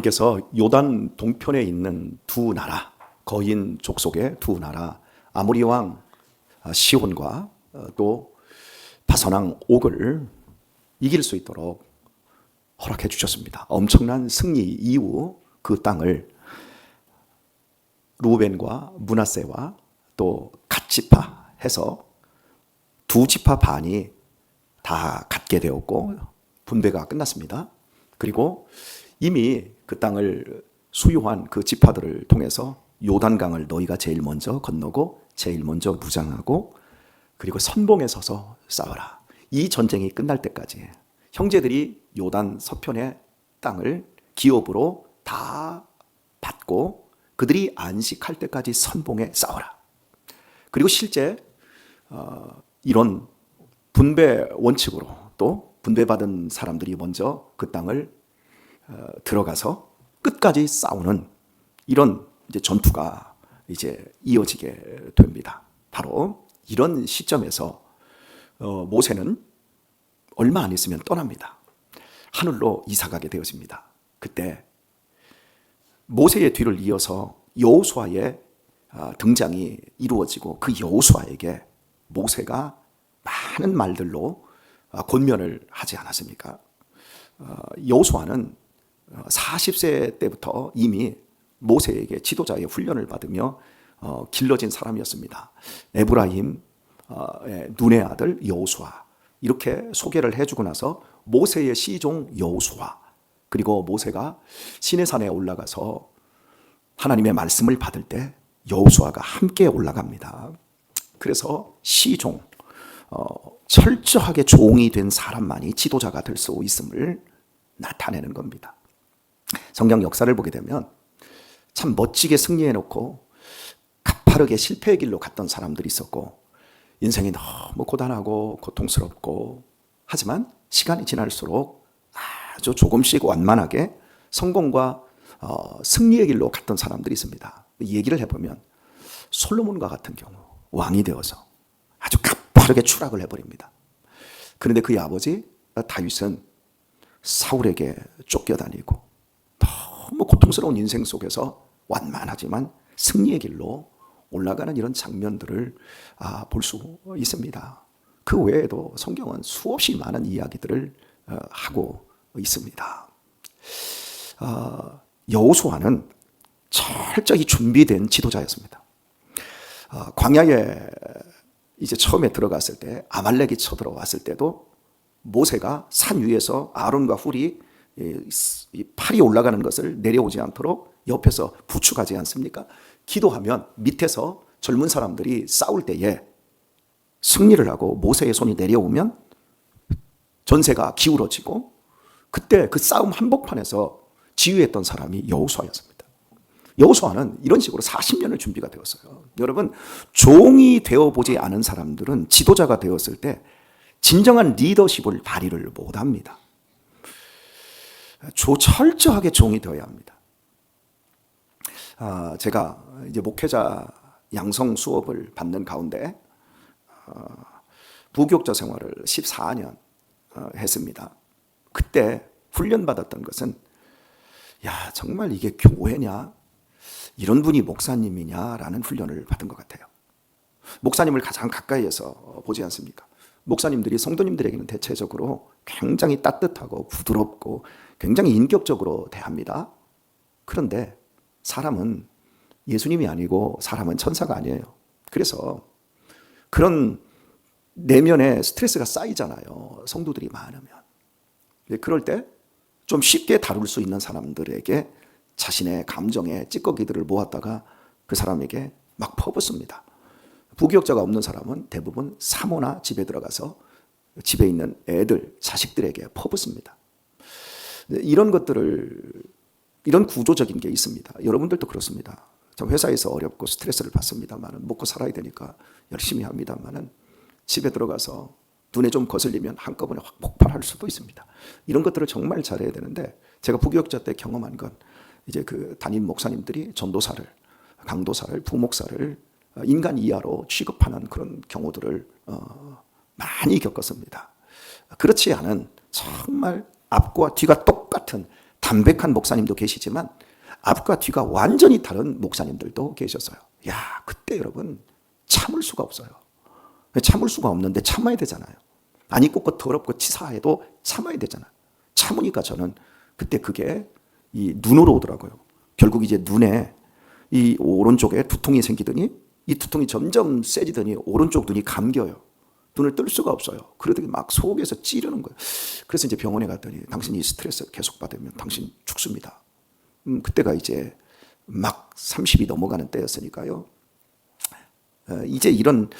하나님께서 요단 동편에 있는 두 나라, 거인 족속의 두 나라, 아모리 왕 시혼과 또 바산 왕 옥을 이길 수 있도록 허락해 주셨습니다. 엄청난 승리 이후 그 땅을 루벤과 므낫세와 또 갓지파 해서 두 지파 반이 다 갖게 되었고 분배가 끝났습니다. 그리고 이미 그 땅을 수용한 그 지파들을 통해서 요단강을 너희가 제일 먼저 건너고 제일 먼저 무장하고 그리고 선봉에 서서 싸워라. 이 전쟁이 끝날 때까지 형제들이 요단 서편의 땅을 기업으로 다 받고 그들이 안식할 때까지 선봉에 싸워라. 그리고 실제 이런 분배 원칙으로 또 분배받은 사람들이 먼저 그 땅을 들어가서 끝까지 싸우는 이런 이제 전투가 이제 이어지게 됩니다. 바로 이런 시점에서 모세는 얼마 안 있으면 떠납니다. 하늘로 이사가게 되어집니다. 그때 모세의 뒤를 이어서 여호수아의 등장이 이루어지고 그 여호수아에게 모세가 많은 말들로 권면을 하지 않았습니까? 여호수아는 40세 때부터 이미 모세에게 지도자의 훈련을 받으며 길러진 사람이었습니다. 에브라임의 눈의 아들 여호수아 이렇게 소개를 해주고 나서 모세의 시종 여호수아 그리고 모세가 시내산에 올라가서 하나님의 말씀을 받을 때 여호수아가 함께 올라갑니다. 그래서 시종 철저하게 종이 된 사람만이 지도자가 될 수 있음을 나타내는 겁니다. 성경 역사를 보게 되면 참 멋지게 승리해놓고 가파르게 실패의 길로 갔던 사람들이 있었고 인생이 너무 고단하고 고통스럽고 하지만 시간이 지날수록 아주 조금씩 완만하게 성공과 승리의 길로 갔던 사람들이 있습니다. 얘기를 해보면 솔로몬과 같은 경우 왕이 되어서 아주 가파르게 추락을 해버립니다. 그런데 그의 아버지 다윗은 사울에게 쫓겨다니고 너무 고통스러운 인생 속에서 완만하지만 승리의 길로 올라가는 이런 장면들을 볼 수 있습니다. 그 외에도 성경은 수없이 많은 이야기들을 하고 있습니다. 여호수아는 철저히 준비된 지도자였습니다. 광야에 이제 처음에 들어갔을 때 아말렉이 쳐들어왔을 때도 모세가 산 위에서 아론과 훌이 팔이 올라가는 것을 내려오지 않도록 옆에서 부축하지 않습니까? 기도하면 밑에서 젊은 사람들이 싸울 때에 승리를 하고 모세의 손이 내려오면 전세가 기울어지고 그때 그 싸움 한복판에서 지휘했던 사람이 여호수아였습니다. 여호수아는 이런 식으로 40년을 준비가 되었어요. 여러분, 종이 되어보지 않은 사람들은 지도자가 되었을 때 진정한 리더십을 발휘를 못합니다. 철저하게 종이 되어야 합니다. 제가 이제 목회자 양성 수업을 받는 가운데 부교육자 생활을 14년 했습니다. 그때 훈련받았던 것은 정말 이게 교회냐? 이런 분이 목사님이냐라는 훈련을 받은 것 같아요. 목사님을 가장 가까이에서 보지 않습니까? 목사님들이 성도님들에게는 대체적으로 굉장히 따뜻하고 부드럽고 굉장히 인격적으로 대합니다. 그런데 사람은 예수님이 아니고 사람은 천사가 아니에요. 그래서 그런 내면에 스트레스가 쌓이잖아요. 성도들이 많으면. 그럴 때 좀 쉽게 다룰 수 있는 사람들에게 자신의 감정의 찌꺼기들을 모았다가 그 사람에게 막 퍼붓습니다. 부교육자가 없는 사람은 대부분 사모나 집에 들어가서 집에 있는 애들, 자식들에게 퍼붓습니다. 이런 것들을, 이런 구조적인 게 있습니다. 여러분들도 그렇습니다. 저 회사에서 어렵고 스트레스를 받습니다만 먹고 살아야 되니까 열심히 합니다만 집에 들어가서 눈에 좀 거슬리면 한꺼번에 확 폭발할 수도 있습니다. 이런 것들을 정말 잘해야 되는데 제가 부교육자 때 경험한 건 이제 그 담임 목사님들이 전도사를, 강도사를, 부목사를 인간 이하로 취급하는 그런 경우들을 많이 겪었습니다. 그렇지 않은 정말 앞과 뒤가 똑같은 담백한 목사님도 계시지만 앞과 뒤가 완전히 다른 목사님들도 계셨어요. 야, 그때 여러분 참을 수가 없어요. 참을 수가 없는데 참아야 되잖아요. 안 입고 거 더럽고 치사해도 참아야 되잖아요. 참으니까 저는 그때 그게 이 눈으로 오더라고요. 결국 이제 눈에 이 오른쪽에 두통이 생기더니 이 두통이 점점 세지더니 오른쪽 눈이 감겨요. 눈을 뜰 수가 없어요. 그러더니 막 속에서 찌르는 거예요. 그래서 이제 병원에 갔더니 당신이 스트레스 계속 받으면 당신 죽습니다. 그때가 이제 막 30이 넘어가는 때였으니까요. 이제 이런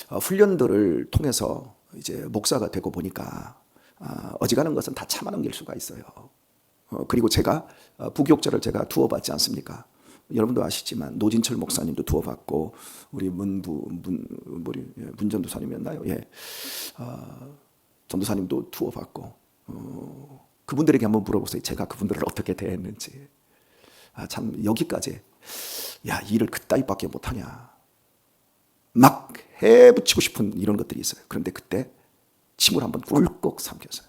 훈련들을 통해서 이제 목사가 되고 보니까 어지간한 것은 다 참아 넘길 수가 있어요. 그리고 제가 부교육자를 제가 두어봤지 않습니까? 여러분도 아시지만 노진철 목사님도 두어봤고 우리 문전도사님이었나요? 예, 전도사님도 두어봤고 그분들에게 한번 물어보세요. 제가 그분들을 어떻게 대했는지. 참 여기까지 야, 일을 그따위밖에 못하냐. 막 해붙이고 싶은 이런 것들이 있어요. 그런데 그때 침을 한번 꿀꺽 삼켰어요.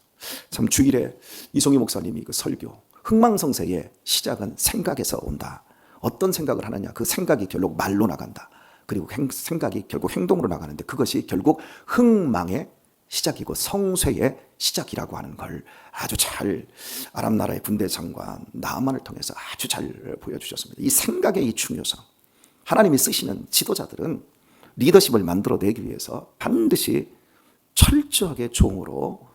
참 주일에 이송희 목사님이 그 설교 흥망성쇠의 시작은 생각에서 온다. 어떤 생각을 하느냐, 그 생각이 결국 말로 나간다. 그리고 생각이 결국 행동으로 나가는데 그것이 결국 흥망의 시작이고 성쇠의 시작이라고 하는 걸 아주 잘 아람 나라의 군대 장관 나아만을 통해서 아주 잘 보여주셨습니다. 이 생각의 이 중요성. 하나님이 쓰시는 지도자들은 리더십을 만들어내기 위해서 반드시 철저하게 종으로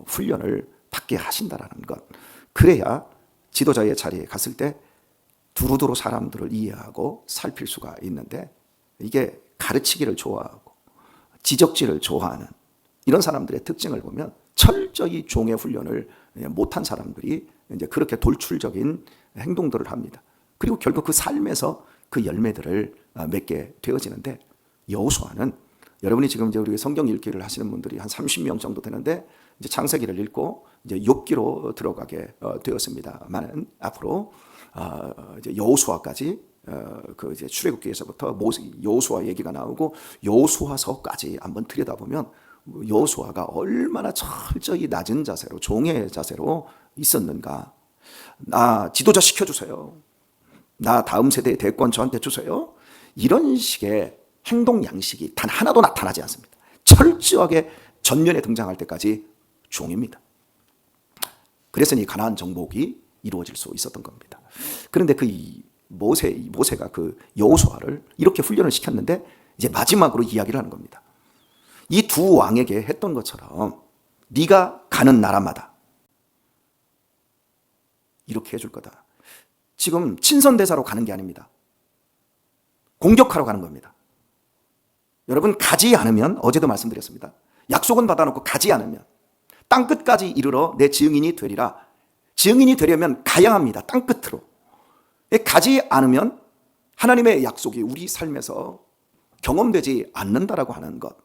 훈련을 받게 하신다라는 것. 그래야 지도자의 자리에 갔을 때 두루두루 사람들을 이해하고 살필 수가 있는데 이게 가르치기를 좋아하고 지적질을 좋아하는 이런 사람들의 특징을 보면 철저히 종의 훈련을 못한 사람들이 이제 그렇게 돌출적인 행동들을 합니다. 그리고 결국 그 삶에서 그 열매들을 맺게 되어지는데 여호수아는 여러분이 지금 이제 우리 성경 읽기를 하시는 분들이 한 30명 정도 되는데 이제 창세기를 읽고 이제 욥기로 들어가게 되었습니다만은 앞으로 이제 여호수아까지 그 이제 출애굽기에서부터 여호수아 얘기가 나오고 여호수아서까지 한번 들여다보면 여호수아가 얼마나 철저히 낮은 자세로 종의 자세로 있었는가. 나 지도자 시켜주세요. 나 다음 세대의 대권 저한테 주세요. 이런 식의 행동 양식이 단 하나도 나타나지 않습니다. 철저하게 전면에 등장할 때까지 종입니다. 그래서 이 가나안 정복이 이루어질 수 있었던 겁니다. 그런데 그 모세가 그 여호수아를 이렇게 훈련을 시켰는데 이제 마지막으로 이야기를 하는 겁니다. 이 두 왕에게 했던 것처럼 네가 가는 나라마다 이렇게 해줄 거다. 지금 친선대사로 가는 게 아닙니다. 공격하러 가는 겁니다. 여러분 가지 않으면 어제도 말씀드렸습니다. 약속은 받아놓고 가지 않으면 땅끝까지 이르러 내 증인이 되리라. 증인이 되려면 가야 합니다. 땅끝으로. 가지 않으면 하나님의 약속이 우리 삶에서 경험되지 않는다라고 하는 것.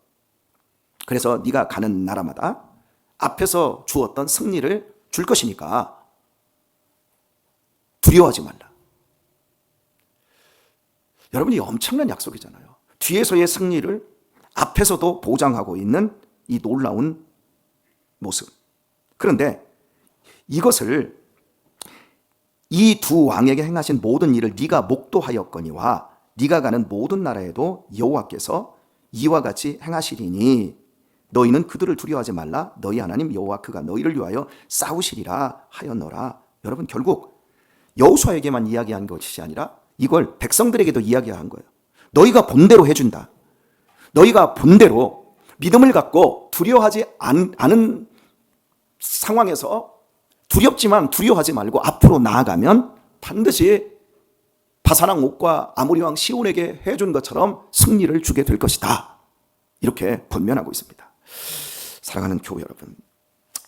그래서 네가 가는 나라마다 앞에서 주었던 승리를 줄 것이니까 두려워하지 말라. 여러분이 엄청난 약속이잖아요. 뒤에서의 승리를 앞에서도 보장하고 있는 이 놀라운 모습. 그런데 이것을 이 두 왕에게 행하신 모든 일을 네가 목도하였거니와 네가 가는 모든 나라에도 여호와께서 이와 같이 행하시리니 너희는 그들을 두려워하지 말라. 너희 하나님 여호와 그가 너희를 위하여 싸우시리라 하였노라. 여러분 결국 여호수아에게만 이야기한 것이 아니라 이걸 백성들에게도 이야기한 거예요. 너희가 본대로 해준다. 너희가 본대로 믿음을 갖고 두려워하지 않은 상황에서 두렵지만 두려워하지 말고 앞으로 나아가면 반드시 바사랑 옥과 아모리 왕 시온에게 해준 것처럼 승리를 주게 될 것이다. 이렇게 권면하고 있습니다. 사랑하는 교회 여러분,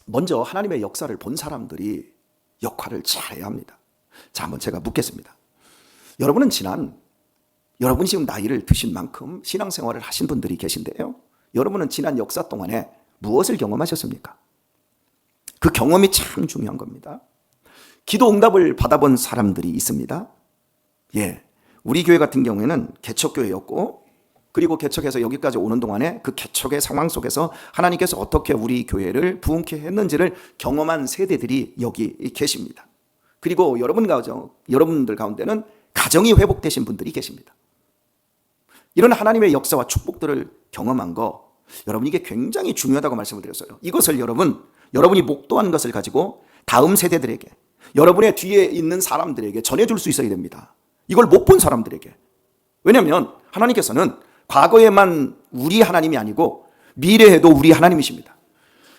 먼저 하나님의 역사를 본 사람들이 역할을 잘해야 합니다. 자, 한번 제가 묻겠습니다. 여러분이 지금 나이를 드신 만큼 신앙생활을 하신 분들이 계신데요. 여러분은 지난 역사 동안에 무엇을 경험하셨습니까? 그 경험이 참 중요한 겁니다. 기도 응답을 받아본 사람들이 있습니다. 예, 우리 교회 같은 경우에는 개척교회였고 그리고 개척해서 여기까지 오는 동안에 그 개척의 상황 속에서 하나님께서 어떻게 우리 교회를 부흥케 했는지를 경험한 세대들이 여기 계십니다. 그리고 여러분들 가운데는 가정이 회복되신 분들이 계십니다. 이런 하나님의 역사와 축복들을 경험한 거, 여러분 이게 굉장히 중요하다고 말씀을 드렸어요. 이것을 여러분이 목도한 것을 가지고 다음 세대들에게, 여러분의 뒤에 있는 사람들에게 전해줄 수 있어야 됩니다. 이걸 못 본 사람들에게. 왜냐하면 하나님께서는 과거에만 우리 하나님이 아니고 미래에도 우리 하나님이십니다.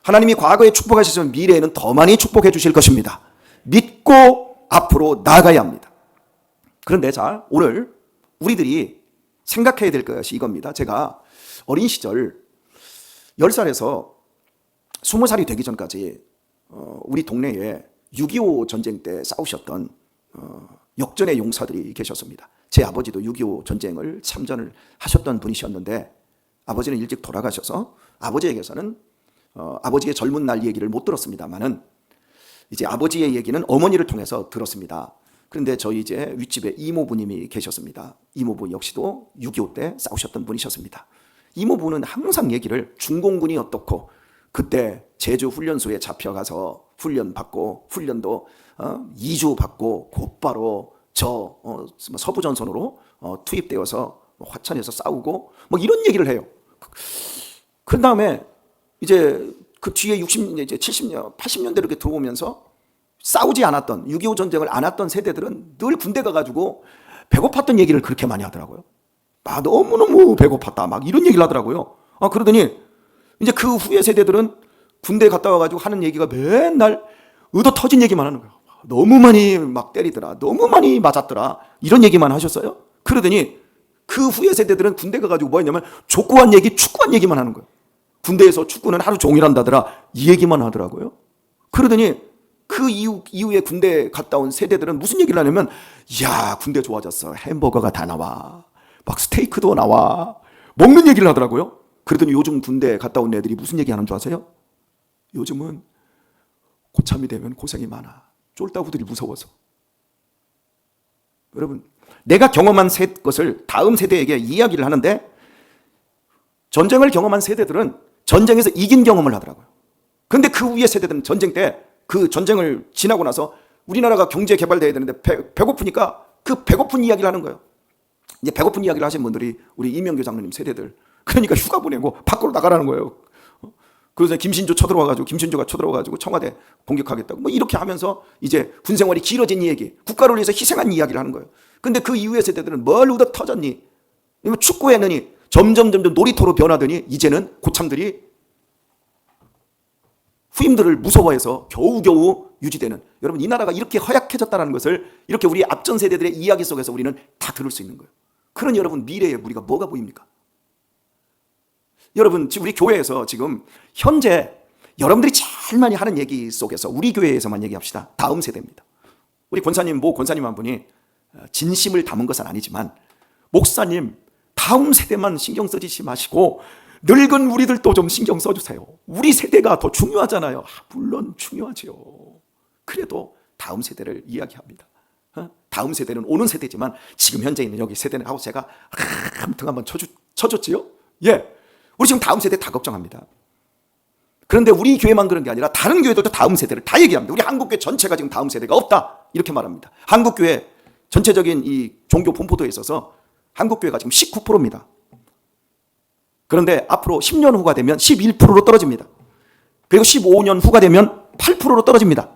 하나님이 과거에 축복하셨으면 미래에는 더 많이 축복해 주실 것입니다. 믿고 앞으로 나아가야 합니다. 그런데 자, 오늘 우리들이 생각해야 될 것이 이겁니다. 제가 어린 시절 10살에서 20살이 되기 전까지 우리 동네에 6.25 전쟁 때 싸우셨던 역전의 용사들이 계셨습니다. 제 아버지도 6.25 전쟁을 참전을 하셨던 분이셨는데 아버지는 일찍 돌아가셔서 아버지에게서는 아버지의 젊은 날 얘기를 못 들었습니다만은 이제 아버지의 얘기는 어머니를 통해서 들었습니다. 그런데 저희 이제 윗집에 이모부님이 계셨습니다. 이모부 역시도 6.25 때 싸우셨던 분이셨습니다. 이모부는 항상 얘기를 중공군이 어떻고 그때 제주 훈련소에 잡혀가서 훈련 받고 훈련도 2주 받고 곧바로 서부전선으로 투입되어서 화천에서 싸우고 뭐 이런 얘기를 해요. 그 다음에 이제 그 뒤에 70년, 80년대 이렇게 들어오면서 싸우지 않았던 6.25 전쟁을 안 했던 세대들은 늘 군대 가가지고 배고팠던 얘기를 그렇게 많이 하더라고요. 너무너무 배고팠다 막 이런 얘기를 하더라고요. 그러더니 이제 그 후에 세대들은 군대 갔다 와가지고 하는 얘기가 맨날 의도 터진 얘기만 하는 거예요. 너무 많이 막 때리더라, 너무 많이 맞았더라, 이런 얘기만 하셨어요. 그러더니 그 후에 세대들은 군대 가가지고 뭐 했냐면 족구한 얘기, 축구한 얘기만 하는 거예요. 군대에서 축구는 하루 종일 한다더라, 이 얘기만 하더라고요. 그러더니 그 이후에 군대 갔다 온 세대들은 무슨 얘기를 하냐면, 야, 군대 좋아졌어, 햄버거가 다 나와, 막 스테이크도 나와, 먹는 얘기를 하더라고요. 그러더니 요즘 군대 갔다 온 애들이 무슨 얘기 하는 줄 아세요? 요즘은 고참이 되면 고생이 많아, 쫄따구들이 무서워서. 여러분, 내가 경험한 것을 다음 세대에게 이야기를 하는데, 전쟁을 경험한 세대들은 전쟁에서 이긴 경험을 하더라고요. 그런데 그 위에 세대들은 전쟁 때, 그 전쟁을 지나고 나서 우리나라가 경제 개발돼야 되는데 배고프니까 그 배고픈 이야기를 하는 거예요. 이제 배고픈 이야기를 하신 분들이 우리 이명규 장로님 세대들. 그러니까 휴가 보내고 밖으로 나가라는 거예요. 그래서 김신조가 쳐들어와가지고 청와대 공격하겠다고 뭐 이렇게 하면서 이제 군 생활이 길어진 얘기, 국가를 위해서 희생한 이야기를 하는 거예요. 근데 그 이후의 세대들은 뭘 얻어 터졌니? 축구했느니 점점 놀이터로 변하더니 이제는 고참들이 후임들을 무서워해서 겨우겨우 유지되는, 여러분 이 나라가 이렇게 허약해졌다는 것을 이렇게 우리 앞전 세대들의 이야기 속에서 우리는 다 들을 수 있는 거예요. 그런 여러분 미래에 우리가 뭐가 보입니까? 여러분 지금 우리 교회에서 지금 현재 여러분들이 제일 많이 하는 얘기 속에서 우리 교회에서만 얘기합시다. 다음 세대입니다. 우리 모 권사님 한 분이 진심을 담은 것은 아니지만, 목사님 다음 세대만 신경 써주지 마시고 늙은 우리들도 좀 신경 써주세요. 우리 세대가 더 중요하잖아요. 물론 중요하죠. 그래도 다음 세대를 이야기합니다. 다음 세대는 오는 세대지만 지금 현재 있는 여기 세대는 하고 제가 아무튼 한번 쳐줬지요. 예, 우리 지금 다음 세대 다 걱정합니다. 그런데 우리 교회만 그런 게 아니라 다른 교회들도 다음 세대를 다 얘기합니다. 우리 한국교회 전체가 지금 다음 세대가 없다 이렇게 말합니다. 한국교회 전체적인 이 종교 분포도에 있어서 한국교회가 지금 19%입니다. 그런데 앞으로 10년 후가 되면 11%로 떨어집니다. 그리고 15년 후가 되면 8%로 떨어집니다.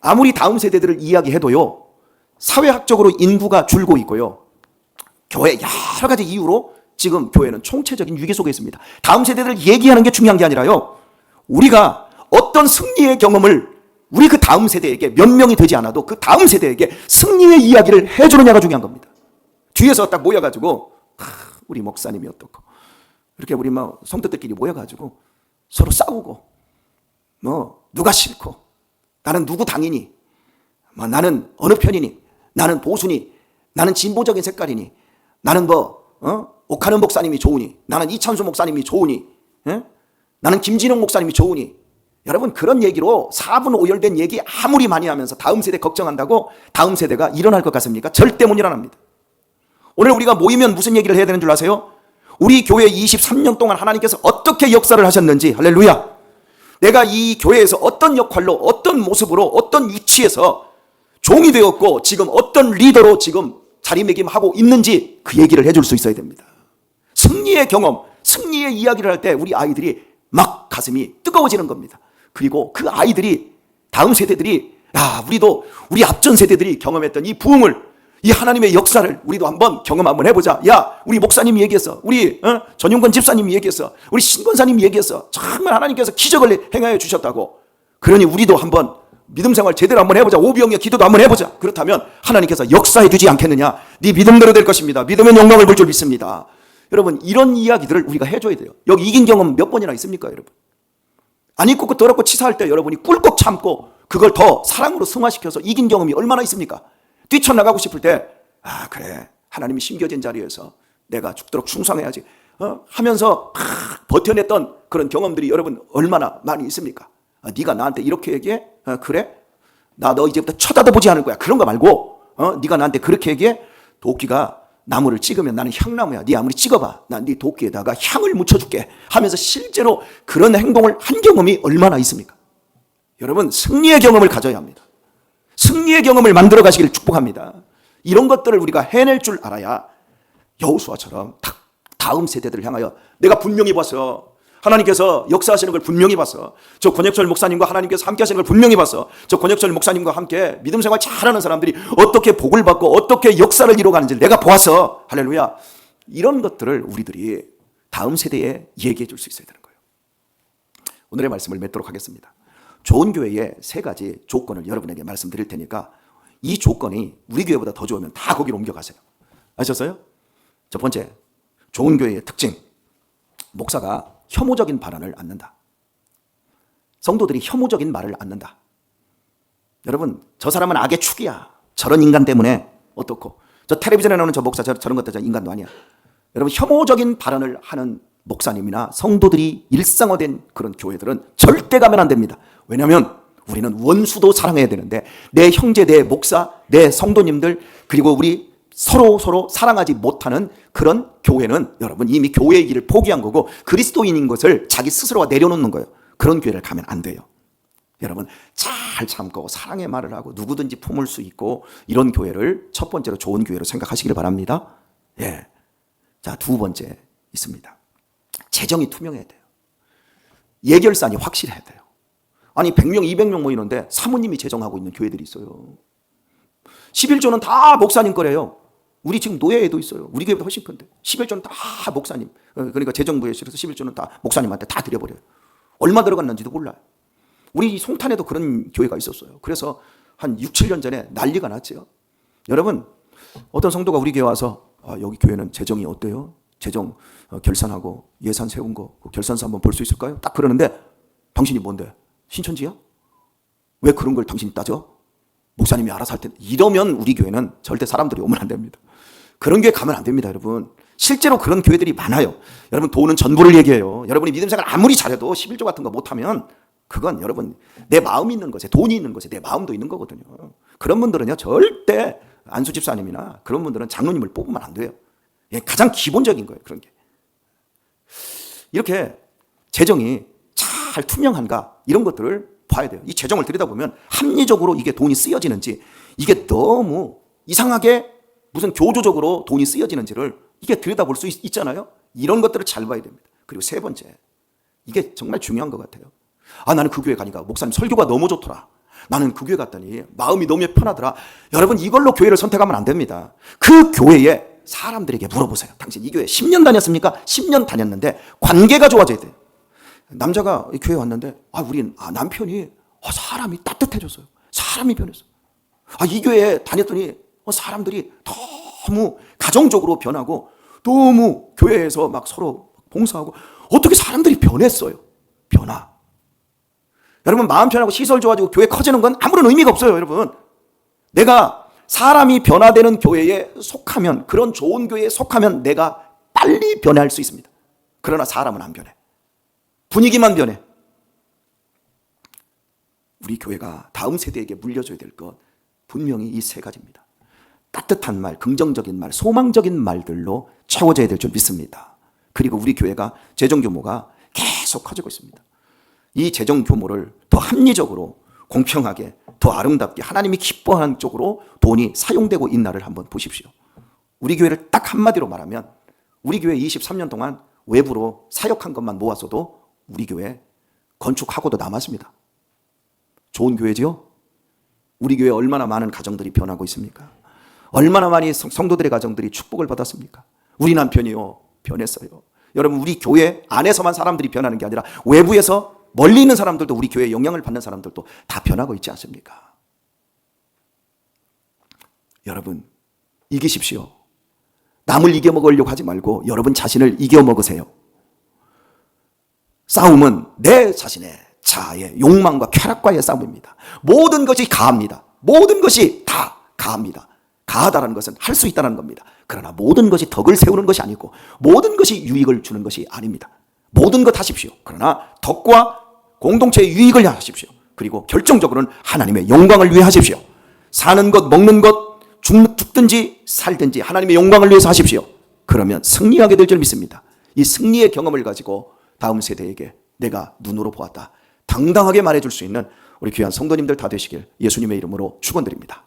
아무리 다음 세대들을 이야기해도요, 사회학적으로 인구가 줄고 있고요, 교회 여러 가지 이유로 지금 교회는 총체적인 위기 속에 있습니다. 다음 세대들을 얘기하는 게 중요한 게 아니라요, 우리가 어떤 승리의 경험을 우리 그 다음 세대에게, 몇 명이 되지 않아도 그 다음 세대에게 승리의 이야기를 해주느냐가 중요한 겁니다. 뒤에서 딱 모여가지고 우리 목사님이 어떻고, 이렇게 우리 성도들끼리 모여가지고 서로 싸우고, 누가 싫고, 나는 누구 당이니, 나는 어느 편이니, 나는 보수니, 나는 진보적인 색깔이니, 나는 옥하는 목사님이 좋으니, 나는 이찬수 목사님이 좋으니, 나는 김진영 목사님이 좋으니. 여러분, 그런 얘기로 4분 오열된 얘기 아무리 많이 하면서 다음 세대 걱정한다고 다음 세대가 일어날 것 같습니까? 절대 못 일어납니다. 오늘 우리가 모이면 무슨 얘기를 해야 되는 줄 아세요? 우리 교회 23년 동안 하나님께서 어떻게 역사를 하셨는지, 할렐루야. 내가 이 교회에서 어떤 역할로, 어떤 모습으로, 어떤 위치에서 종이 되었고 지금 어떤 리더로 지금 자리매김하고 있는지 그 얘기를 해줄 수 있어야 됩니다. 승리의 경험, 승리의 이야기를 할 때 우리 아이들이 막 가슴이 뜨거워지는 겁니다. 그리고 그 아이들이, 다음 세대들이, 우리도 우리 앞전 세대들이 경험했던 이 부흥을, 이 하나님의 역사를 우리도 한번 경험 한번 해보자. 우리 목사님이 얘기했어. 우리 전용권 집사님이 얘기했어. 우리 신권사님이 얘기했어. 정말 하나님께서 기적을 행하여 주셨다고. 그러니 우리도 한번 믿음 생활 제대로 한번 해보자. 오병이어 기도도 한번 해보자. 그렇다면 하나님께서 역사해 주지 않겠느냐. 네 믿음대로 될 것입니다. 믿음의 영광을 볼 줄 믿습니다. 여러분, 이런 이야기들을 우리가 해줘야 돼요. 여기 이긴 경험 몇 번이나 있습니까, 여러분? 안 입고 더럽고 치사할 때 여러분이 꿀꺽 참고 그걸 더 사랑으로 승화시켜서 이긴 경험이 얼마나 있습니까? 뛰쳐나가고 싶을 때 그래, 하나님이 심겨진 자리에서 내가 죽도록 충성해야지 하면서 막 버텨냈던 그런 경험들이 여러분 얼마나 많이 있습니까? 네가 나한테 이렇게 얘기해? 그래? 나 너 이제부터 쳐다도 보지 않을 거야. 그런 거 말고 네가 나한테 그렇게 얘기해? 도끼가 나무를 찍으면 나는 향나무야. 네 아무리 찍어봐. 난 네 도끼에다가 향을 묻혀줄게 하면서 실제로 그런 행동을 한 경험이 얼마나 있습니까? 여러분, 승리의 경험을 가져야 합니다. 승리의 경험을 만들어 가시기를 축복합니다. 이런 것들을 우리가 해낼 줄 알아야 여호수아처럼 다음 세대들을 향하여 내가 분명히 봤어. 하나님께서 역사하시는 걸 분명히 봤어. 저 권혁철 목사님과 하나님께서 함께 하시는 걸 분명히 봤어. 저 권혁철 목사님과 함께 믿음 생활 잘하는 사람들이 어떻게 복을 받고 어떻게 역사를 이뤄가는지 내가 보았어. 할렐루야. 이런 것들을 우리들이 다음 세대에 얘기해 줄 수 있어야 되는 거예요. 오늘의 말씀을 맺도록 하겠습니다. 좋은 교회의 3가지 조건을 여러분에게 말씀드릴 테니까 이 조건이 우리 교회보다 더 좋으면 다 거기로 옮겨가세요. 아셨어요? 첫 번째, 좋은 교회의 특징. 목사가 혐오적인 발언을 않는다. 성도들이 혐오적인 말을 않는다. 여러분, 저 사람은 악의 축이야. 저런 인간 때문에 어떻고. 저 텔레비전에 나오는 저 목사 저런 것도 저 인간도 아니야. 여러분, 혐오적인 발언을 하는 목사님이나 성도들이 일상화된 그런 교회들은 절대 가면 안 됩니다. 왜냐하면 우리는 원수도 사랑해야 되는데 내 형제, 내 목사, 내 성도님들 그리고 우리 서로 사랑하지 못하는 그런 교회는 여러분 이미 교회의 길을 포기한 거고 그리스도인인 것을 자기 스스로가 내려놓는 거예요. 그런 교회를 가면 안 돼요. 여러분, 잘 참고 사랑의 말을 하고 누구든지 품을 수 있고 이런 교회를 첫 번째로 좋은 교회로 생각하시길 바랍니다. 예. 자, 두 번째 있습니다. 재정이 투명해야 돼요. 예결산이 확실해야 돼요. 아니 100명, 200명 모이는데 사모님이 재정하고 있는 교회들이 있어요. 11조는 다 목사님 거래요. 우리 지금 노예에도 있어요. 우리 교회보다 훨씬 큰데 11조는 다 목사님, 그러니까 재정부에 실어서 11조는 다 목사님한테 다 드려버려요. 얼마 들어갔는지도 몰라요. 우리 송탄에도 그런 교회가 있었어요. 그래서 한 6, 7년 전에 난리가 났죠. 여러분, 어떤 성도가 우리 교회 와서 여기 교회는 재정이 어때요? 재정 결산하고 예산 세운 거 결산서 한번 볼 수 있을까요? 딱 그러는데 당신이 뭔데? 신천지야? 왜 그런 걸 당신이 따져? 목사님이 알아서 할 텐데. 이러면 우리 교회는 절대 사람들이 오면 안 됩니다. 그런 교회 가면 안 됩니다, 여러분. 실제로 그런 교회들이 많아요. 여러분, 돈은 전부를 얘기해요. 여러분이 믿음 생활 아무리 잘해도 11조 같은 거 못하면 그건 여러분 내 마음이 있는 것에, 돈이 있는 것에 내 마음도 있는 거거든요. 그런 분들은요 절대 안수 집사님이나 그런 분들은 장로님을 뽑으면 안 돼요. 예, 가장 기본적인 거예요, 그런 게. 이렇게 재정이 잘 투명한가 이런 것들을 봐야 돼요. 이 재정을 들여다 보면 합리적으로 이게 돈이 쓰여지는지, 이게 너무 이상하게 무슨 교조적으로 돈이 쓰여지는지를 이게 들여다볼 수 있잖아요. 이런 것들을 잘 봐야 됩니다. 그리고 세 번째, 이게 정말 중요한 것 같아요. 나는 그 교회 가니까 목사님 설교가 너무 좋더라. 나는 그 교회 갔더니 마음이 너무 편하더라. 여러분, 이걸로 교회를 선택하면 안 됩니다. 그 교회에 사람들에게 물어보세요. 당신 이 교회 10년 다녔습니까? 10년 다녔는데 관계가 좋아져야 돼요. 남자가 이 교회 왔는데 우린 남편이 사람이 따뜻해졌어요. 사람이 변했어요. 이 교회에 다녔더니 사람들이 너무 가정적으로 변하고 너무 교회에서 막 서로 봉사하고 어떻게 사람들이 변했어요. 변화. 여러분, 마음 편하고 시설 좋아지고 교회 커지는 건 아무런 의미가 없어요. 여러분, 내가 사람이 변화되는 교회에 속하면, 그런 좋은 교회에 속하면 내가 빨리 변할 수 있습니다. 그러나 사람은 안 변해. 분위기만 변해. 우리 교회가 다음 세대에게 물려줘야 될 것 분명히 이 세 가지입니다. 따뜻한 말, 긍정적인 말, 소망적인 말들로 채워져야 될 줄 믿습니다. 그리고 우리 교회가 재정 규모가 계속 커지고 있습니다. 이 재정 규모를 더 합리적으로 공평하게 더 아름답게 하나님이 기뻐하는 쪽으로 돈이 사용되고 있나를 한번 보십시오. 우리 교회를 딱 한마디로 말하면 우리 교회 23년 동안 외부로 사역한 것만 모았어도 우리 교회 건축하고도 남았습니다. 좋은 교회지요? 우리 교회 얼마나 많은 가정들이 변하고 있습니까? 얼마나 많이 성도들의 가정들이 축복을 받았습니까? 우리 남편이요, 변했어요. 여러분, 우리 교회 안에서만 사람들이 변하는 게 아니라 외부에서 멀리 있는 사람들도 우리 교회에 영향을 받는 사람들도 다 변하고 있지 않습니까? 여러분, 이기십시오. 남을 이겨먹으려고 하지 말고 여러분 자신을 이겨먹으세요. 싸움은 내 자신의 자아의 욕망과 쾌락과의 싸움입니다. 모든 것이 가합니다. 모든 것이 다 가합니다. 가하다라는 것은 할 수 있다는 겁니다. 그러나 모든 것이 덕을 세우는 것이 아니고 모든 것이 유익을 주는 것이 아닙니다. 모든 것 하십시오. 그러나 덕과 공동체의 유익을 하십시오. 그리고 결정적으로는 하나님의 영광을 위해 하십시오. 사는 것, 먹는 것, 죽든지 살든지 하나님의 영광을 위해서 하십시오. 그러면 승리하게 될 줄 믿습니다. 이 승리의 경험을 가지고 다음 세대에게 내가 눈으로 보았다, 당당하게 말해줄 수 있는 우리 귀한 성도님들 다 되시길 예수님의 이름으로 축원드립니다.